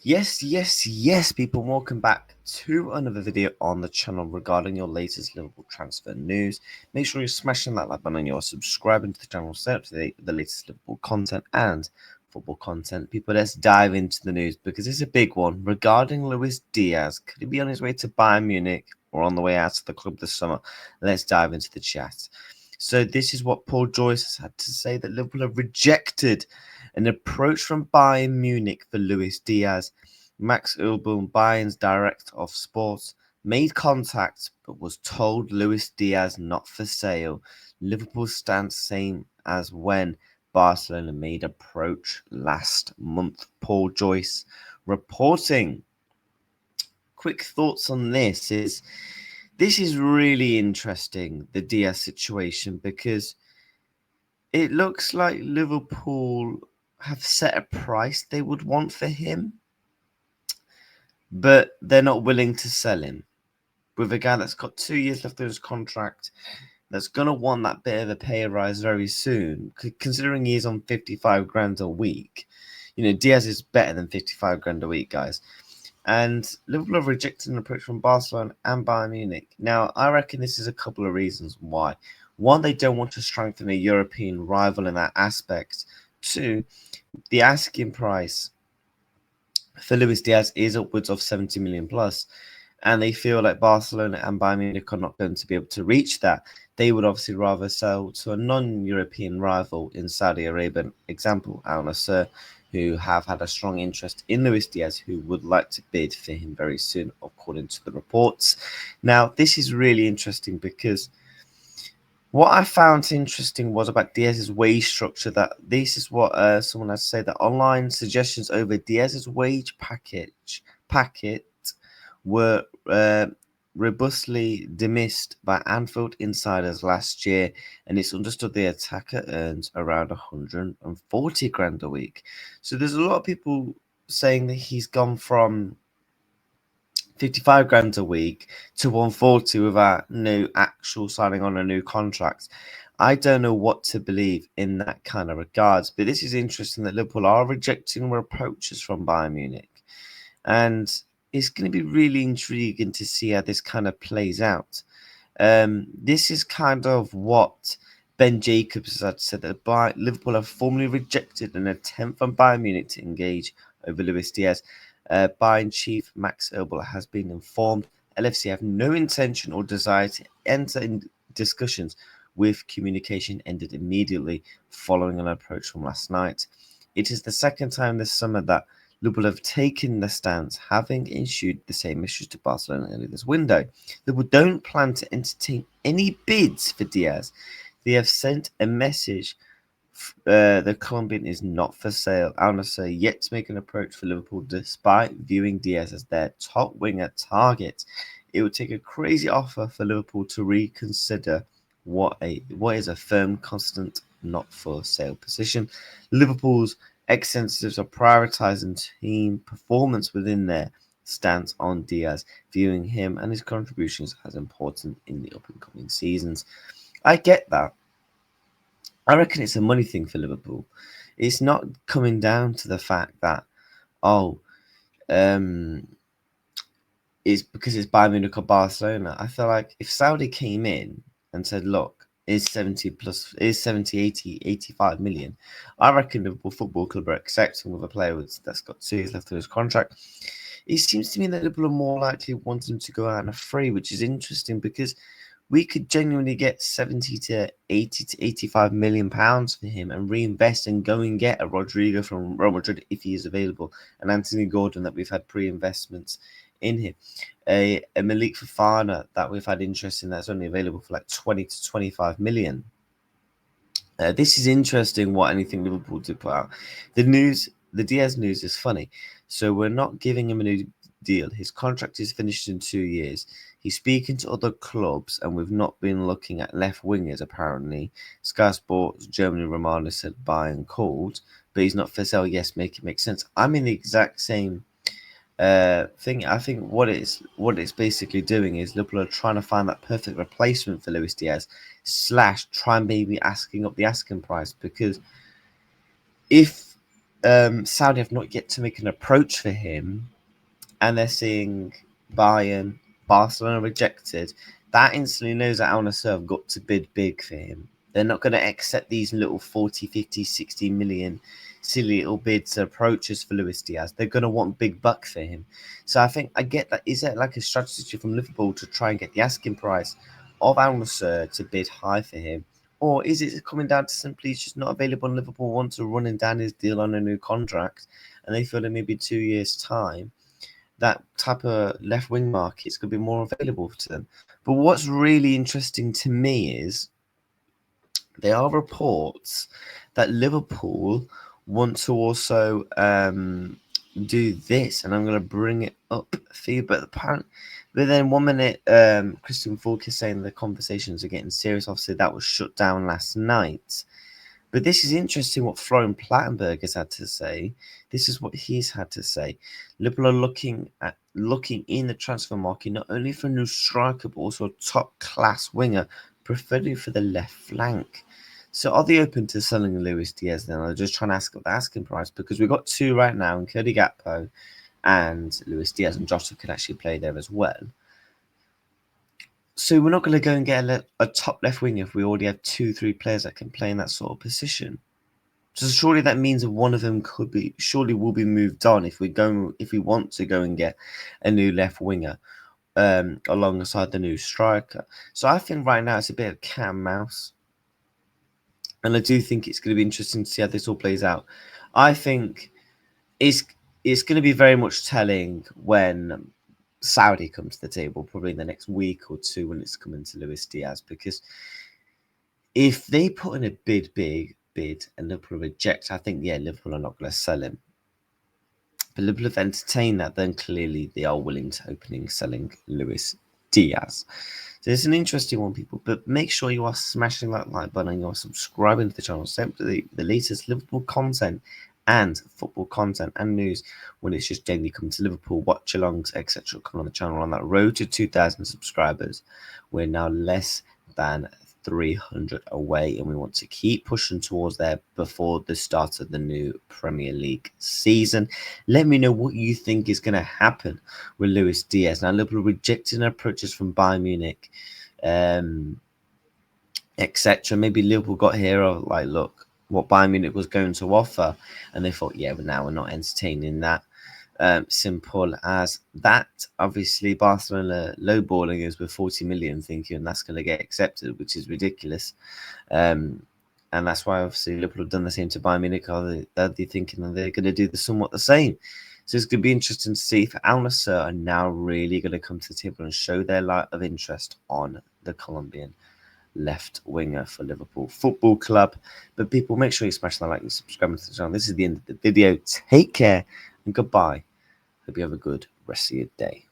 Yes, people. Welcome back to another video on the channel regarding your latest Liverpool transfer news. Make sure you're smashing that like button and you're subscribing to the channel, stay up to date with the latest Liverpool content and football content. People, let's dive into the news because it's a big one regarding Luis Diaz. Could he be on his way to Bayern Munich or on the way out of the club this summer? Let's dive into the chat. So this is what Paul Joyce has had to say, that Liverpool have rejected an approach from Bayern Munich for Luis Diaz. Max Ullboom, Bayern's director of sports, made contact but was told Luis Diaz not for sale. Liverpool stands same as when Barcelona made approach last month. Paul Joyce reporting. Quick thoughts on this is really interesting, the Diaz situation, because it looks like Liverpool have set a price they would want for him, but they're not willing to sell him. With a guy that's got 2 years left on his contract, that's going to want that bit of a pay rise very soon, considering he's on 55 grand a week. You know, Diaz is better than 55 grand a week, guys. And Liverpool have rejected an approach from Barcelona and Bayern Munich. Now, I reckon this is a couple of reasons why. One, they don't want to strengthen a European rival in that aspect. Two, the asking price for Luis Diaz is upwards of 70 million plus, and they feel like Barcelona and Bayern Munich are not going to be able to reach that. They would obviously rather sell to a non-European rival in Saudi Arabia, example Al Nassr, who have had a strong interest in Luis Diaz, who would like to bid for him very soon, according to the reports. Now, this is really interesting because what I found interesting was about Diaz's wage structure. That this is what someone has said, that online suggestions over Diaz's wage packet were robustly dismissed by Anfield insiders last year, and it's understood the attacker earns around 140 grand a week. So there's a lot of people saying that he's gone from 55 grand a week to 140 without no actual signing on a new contract. I don't know what to believe in that kind of regards, but this is interesting that Liverpool are rejecting approaches from Bayern Munich, and it's going to be really intriguing to see how this kind of plays out. This is kind of what Ben Jacobs had said, that Liverpool have formally rejected an attempt from Bayern Munich to engage over Luis Diaz. Bayern chief Max Ullboom has been informed LFC have no intention or desire to enter in discussions, with communication ended immediately following an approach from last night. It is the second time this summer that Liverpool have taken the stance, having issued the same issues to Barcelona earlier this window. Liverpool don't plan to entertain any bids for Diaz. They have sent a message. The Colombian is not for sale. Al Nassr yet to make an approach for Liverpool, despite viewing Diaz as their top winger target. It would take a crazy offer for Liverpool to reconsider what is a firm, constant, not for sale position. Liverpool's ex-sensitives are prioritising team performance within their stance on Diaz, viewing him and his contributions as important in the up-and-coming seasons. I get that. I reckon it's a money thing for Liverpool. It's not coming down to the fact that, it's because it's Bayern Munich or Barcelona. I feel like if Saudi came in and said, look, is 70, 80, 85 million, I reckon Liverpool Football Club are accepting with a player that's got 2 years left on his contract. It seems to me that Liverpool are more likely wanting to go out on a free, which is interesting because we could genuinely get 70 to 80 to 85 million pounds for him and reinvest and go and get a Rodrigo from Real Madrid if he is available, and Anthony Gordon that we've had pre-investments in him, a Malik Fofana that we've had interest in that's only available for like 20 to 25 million. This is interesting what anything Liverpool did put out. The Diaz news is funny. So we're not giving him a new deal. His contract is finished in 2 years. He's speaking to other clubs, and we've not been looking at left wingers, apparently. Sky Sports Germany Romano said Bayern called, but he's not for sale. Yes, make it make sense. I'm in the exact same thing. I think what it's basically doing is Liverpool are trying to find that perfect replacement for Luis Diaz, / try and maybe asking up the asking price, because if Saudi have not yet to make an approach for him, and they're seeing Bayern, Barcelona rejected, that instantly knows that Al Nassr have got to bid big for him. They're not going to accept these little 40, 50, 60 million silly little bids approaches for Luis Diaz. They're going to want big buck for him. So I think I get that. Is that like a strategy from Liverpool to try and get the asking price of Al Nassr to bid high for him? Or is it coming down to simply he's just not available and Liverpool want to running down his deal on a new contract and they feel in maybe 2 years' time that type of left wing market is going to be more available to them. But what's really interesting to me is there are reports that Liverpool want to also do this, and I'm going to bring it up for you. But apparently, but then 1 minute, Christian Falk is saying the conversations are getting serious. Obviously, that was shut down last night. But this is interesting what Florian Plattenberg has had to say. This is what he's had to say. Liverpool are looking in the transfer market not only for a new striker but also a top class winger, preferably for the left flank. So are they open to selling Luis Diaz then? They're just trying to ask up the asking price because we've got two right now in Cody Gakpo and Luis Diaz, and Jota could actually play there as well. So we're not going to go and get a top left wing if we already have 2-3 players that can play in that sort of position. So surely that means that one of them will be moved on if we want to go and get a new left winger alongside the new striker. So I think right now it's a bit of cat and mouse, and I do think it's going to be interesting to see how this all plays out. I think it's going to be very much telling when Saudi comes to the table, probably in the next week or two when it's coming to Luis Diaz, because if they put in a big bid and Liverpool reject, I think, Liverpool are not going to sell him. But Liverpool have entertained that, then clearly they are willing to selling Luis Diaz. So it's an interesting one, people. But make sure you are smashing that like button and you are subscribing to the channel. Simply the latest Liverpool content and football content and news when it's just daily coming to Liverpool, watch-alongs, etc. come on the channel. On that road to 2,000 subscribers, we're now less than 300 away, and we want to keep pushing towards there before the start of the new Premier League season. Let me know what you think is going to happen with Luis Diaz. Now, Liverpool rejecting approaches from Bayern Munich, etc. Maybe Liverpool got here of like, look, what Bayern Munich was going to offer, and they thought, but now we're not entertaining that. Simple as that. Obviously, Barcelona lowballing us with 40 million, thinking that's going to get accepted, which is ridiculous. And that's why obviously Liverpool have done the same to Bayern Munich. Are they thinking that they're going to do somewhat the same? So it's going to be interesting to see if Al Nassr are now really going to come to the table and show their light of interest on the Colombian left winger for Liverpool Football Club. But people, make sure you smash that like and subscribe to the channel. This is the end of the video. Take care and goodbye. Hope you have a good rest of your day.